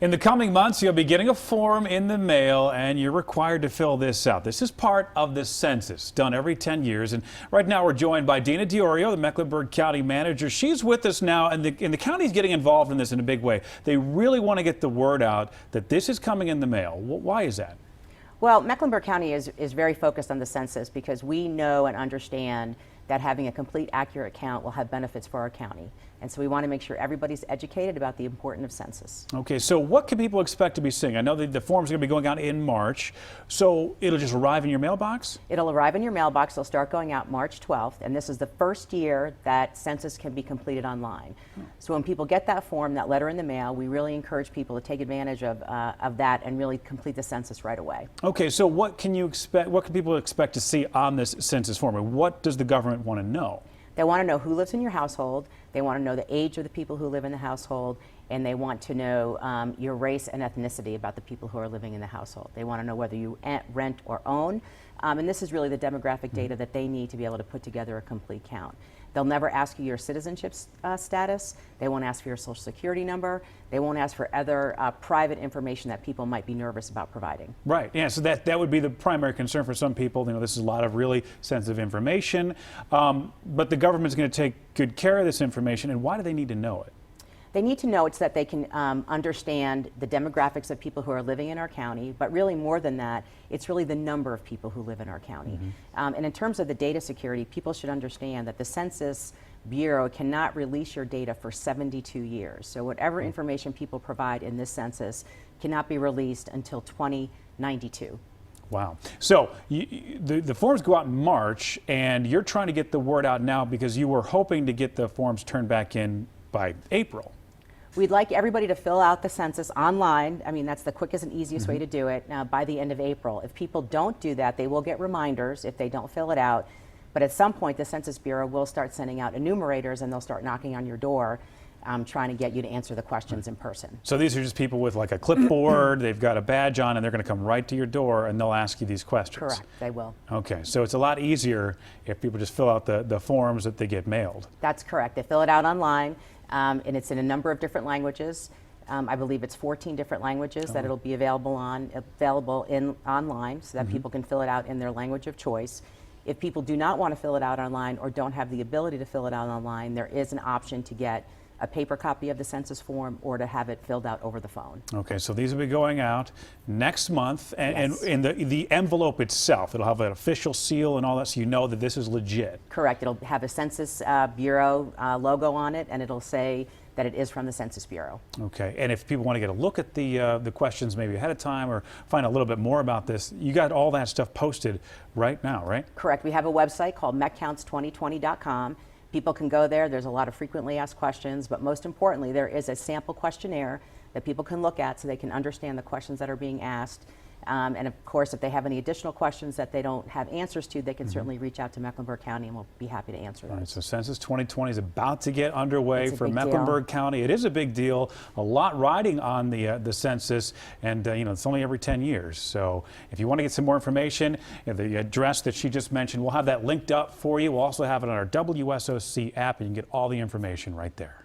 In the coming months, you'll be getting a form in the mail and you're required to fill this out. This is part of the census, done every 10 years. And right now we're joined by Dina Diorio, the Mecklenburg County Manager. She's with us now, and the county's getting involved in this in a big way. They really want to get the word out that this is coming in the mail. Why is that? Well, Mecklenburg County is very focused on the census because we know and understand that having a complete, accurate count will have benefits for our county. And so we want to make sure everybody's educated about the importance of census. Okay, so what can people expect to be seeing? I know that the forms are going to be going out in March, so it'll just arrive in your mailbox? It'll arrive in your mailbox. They'll start going out March 12th, and this is the first year that census can be completed online. So when people get that form, that letter in the mail, we really encourage people to take advantage of that and really complete the census right away. Okay, so what can you expect? What can people expect to see on this census form? And what does the government want to know? They want to know who lives in your household, they want to know the age of the people who live in the household, and they want to know your race and ethnicity about the people who are living in the household. They want to know whether you rent or own, and this is really the demographic data that they need to be able to put together a complete count. They'll never ask you your citizenship status. They won't ask for your social security number. They won't ask for other private information that people might be nervous about providing. Right, yeah, so that would be the primary concern for some people. You know, this is a lot of really sensitive information, but the government's going to take good care of this information, and why do they need to know it? They need to know it's that they can understand the demographics of people who are living in our county, but really more than that, it's really the number of people who live in our county. And in terms of the data security, people should understand that the Census Bureau cannot release your data for 72 years. So whatever information people provide in this census cannot be released until 2092. Wow. So the forms go out in March, and you're trying to get the word out now because you were hoping to get the forms turned back in by April. We'd like everybody to fill out the census online. I mean, that's the quickest and easiest way to do it by the end of April. If people don't do that, they will get reminders if they don't fill it out. But at some point, the Census Bureau will start sending out enumerators, and they'll start knocking on your door trying to get you to answer the questions in person. So these are just people with like a clipboard, they've got a badge on, and they're going to come right to your door and they'll ask you these questions. Correct, they will. Okay, so it's a lot easier if people just fill out the forms that they get mailed. That's correct. They fill it out online, and it's in a number of different languages. I believe it's 14 different languages that it'll be available online so that people can fill it out in their language of choice. If people do not want to fill it out online or don't have the ability to fill it out online, there is an option to get a paper copy of the census form or to have it filled out over the phone. Okay, so these will be going out next month, and, yes. and the envelope itself, it'll have an official seal and all that, so you know that this is legit. Correct. It'll have a Census Bureau logo on it, and it'll say that it is from the Census Bureau. Okay, and if people want to get a look at the questions maybe ahead of time or find a little bit more about this, you got all that stuff posted right now, right? Correct. We have a website called MeckCounts2020.com. People can go there. There's a lot of frequently asked questions, but most importantly, there is a sample questionnaire that people can look at so they can understand the questions that are being asked. And of course, if they have any additional questions that they don't have answers to, they can certainly reach out to Mecklenburg County and we'll be happy to answer those. All right, so Census 2020 is about to get underway for Mecklenburg County. It is a big deal, a lot riding on the census, and you know, it's only every 10 years. So if you want to get some more information, the address that she just mentioned, we'll have that linked up for you. We'll also have it on our WSOC app, and you can get all the information right there.